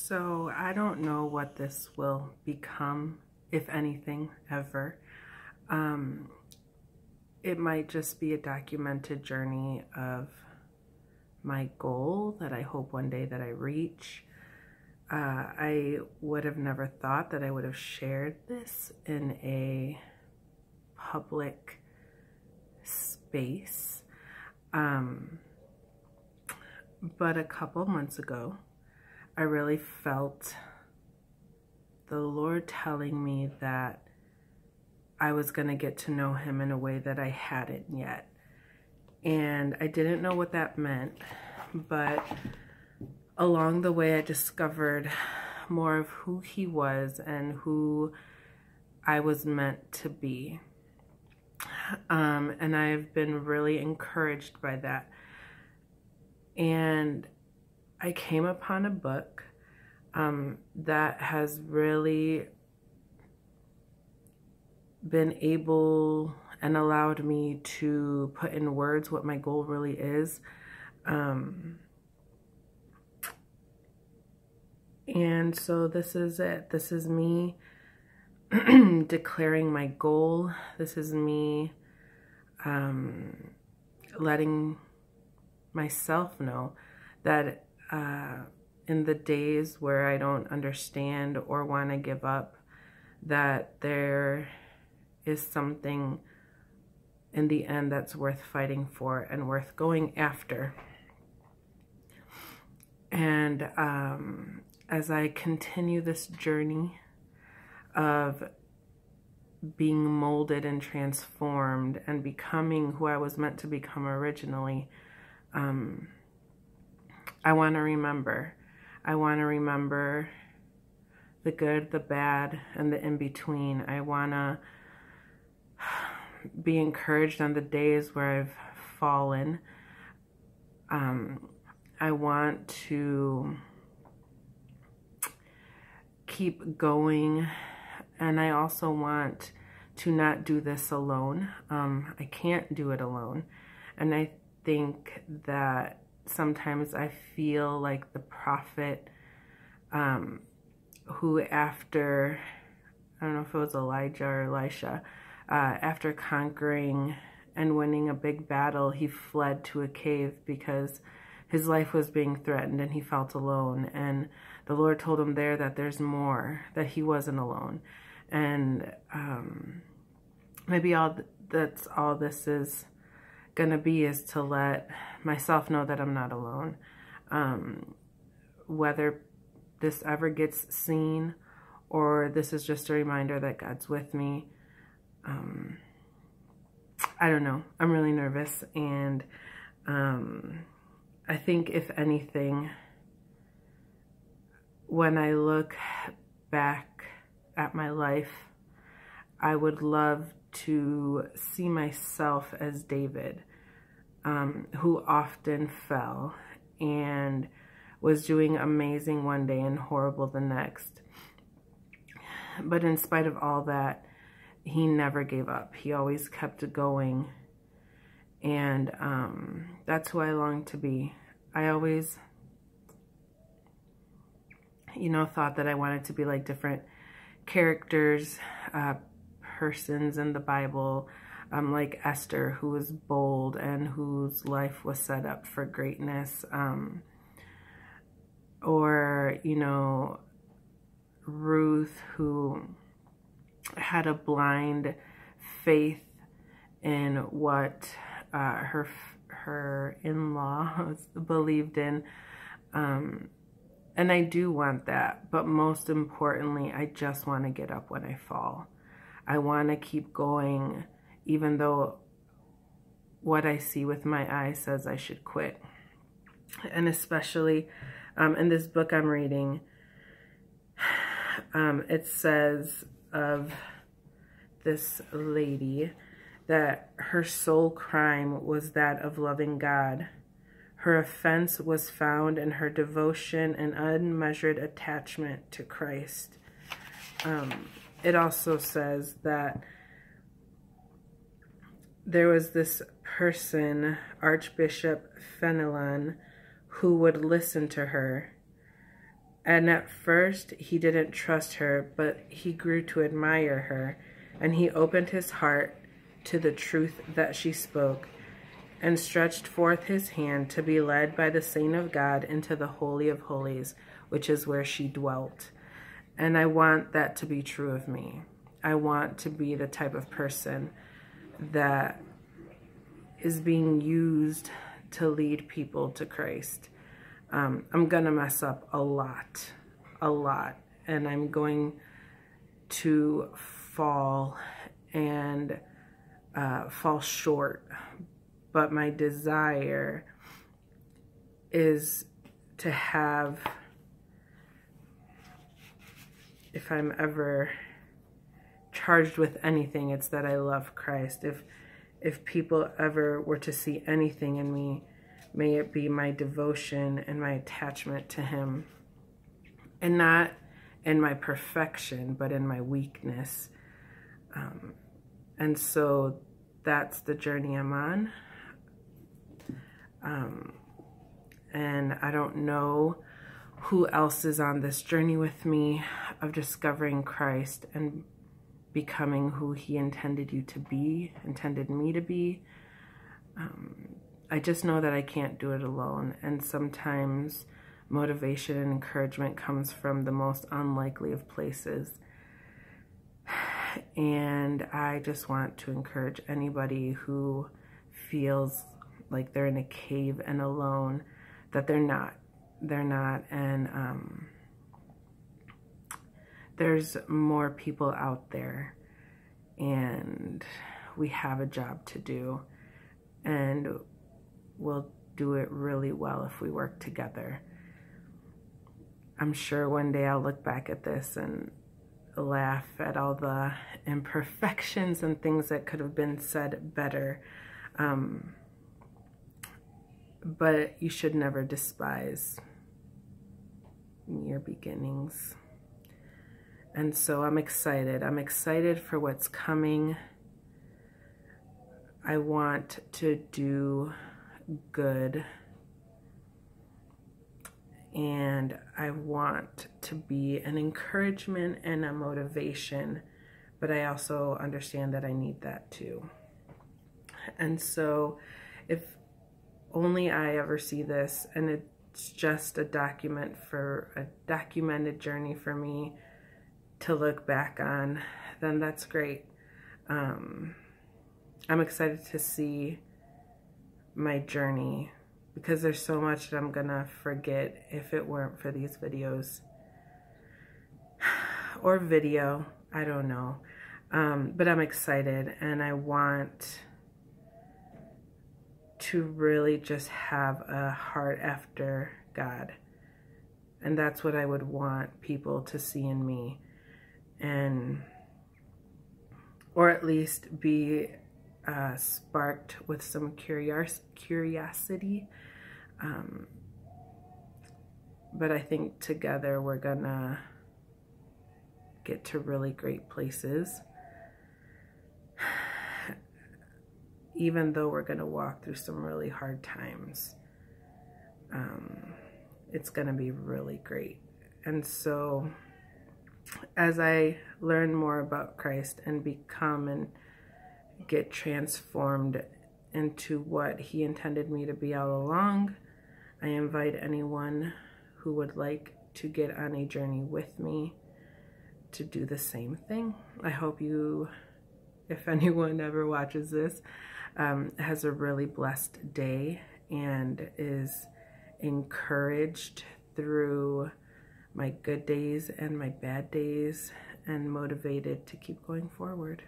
So I don't know what this will become, if anything, ever. It might just be a documented journey of my goal that I hope one day that I reach. I would have never thought that I would have shared this in a public space. But a couple months ago, I really felt the Lord telling me that I was going to get to know him in a way that I hadn't yet. And I didn't know what that meant, but along the way I discovered more of who he was and who I was meant to be. And I've been really encouraged by that. And I came upon a book that has really been able and allowed me to put in words what my goal really is. And so this is it. This is me declaring my goal. This is me letting myself know that in the days where I don't understand or want to give up, that there is something in the end that's worth fighting for and worth going after. And as I continue this journey of being molded and transformed and becoming who I was meant to become originally, I want to remember. I want to remember the good, the bad, and the in-between. I want to be encouraged on the days where I've fallen. I want to keep going, and I also want to not do this alone. I can't do it alone, and I think that sometimes I feel like the prophet who after, I don't know if it was Elijah or Elisha, after conquering and winning a big battle, he fled to a cave because his life was being threatened and he felt alone. And the Lord told him there that there's more, that he wasn't alone. And maybe that's all this is going to be, is to let myself know that I'm not alone. Whether this ever gets seen or this is just a reminder that God's with me, I don't know. I'm really nervous, and I think if anything, when I look back at my life, I would love to see myself as David, who often fell and was doing amazing one day and horrible the next. But in spite of all that, he never gave up. He always kept going. And that's who I long to be. I always, thought that I wanted to be like different characters, persons in the Bible, like Esther, who was bold and whose life was set up for greatness. Or, Ruth, who had a blind faith in what her in-laws believed in. And I do want that, but most importantly, I just want to get up when I fall. I want to keep going, even though what I see with my eyes says I should quit. And especially in this book I'm reading, it says of this lady that her sole crime was that of loving God. Her offense was found in her devotion and unmeasured attachment to Christ. It also says that there was this person, Archbishop Fenelon, who would listen to her And at first he didn't trust her, but he grew to admire her, and he opened his heart to the truth that she spoke, and stretched forth his hand to be led by the Saint of God into the Holy of Holies, which is where she dwelt. And I want that to be true of me. I want to be the type of person that is being used to lead people to Christ. I'm gonna mess up a lot, and I'm going to fall and fall short. But my desire is to have, if I'm ever charged with anything, it's that I love Christ. If people ever were to see anything in me, may it be my devotion and my attachment to him, and not in my perfection, but in my weakness. And so that's the journey I'm on. And I don't know who else is on this journey with me of discovering Christ and becoming who he intended you to be, intended me to be. I just know that I can't do it alone, and sometimes motivation and encouragement comes from the most unlikely of places. And I just want to encourage anybody who feels like they're in a cave and alone, that they're not. They're not, and there's more people out there, and we have a job to do, and we'll do it really well if we work together. I'm sure one day I'll look back at this and laugh at all the imperfections and things that could have been said better. But you should never despise your beginnings. And so I'm excited. I'm excited for what's coming. I want to do good, and I want to be an encouragement and a motivation, but I also understand that I need that too. And so if only I ever see this and it's just a documented journey for me to look back on, then that's great. I'm excited to see my journey, because there's so much that I'm gonna forget if it weren't for these videos or video, I don't know. But I'm excited, and I want to really just have a heart after God. And that's what I would want people to see in me, and or at least be sparked with some curiosity. But I think together we're gonna get to really great places, even though we're gonna walk through some really hard times. It's gonna be really great. And so as I learn more about Christ and become and get transformed into what he intended me to be all along, I invite anyone who would like to get on a journey with me to do the same thing. I hope you, if anyone ever watches this, has a really blessed day and is encouraged through my good days and my bad days, and motivated to keep going forward.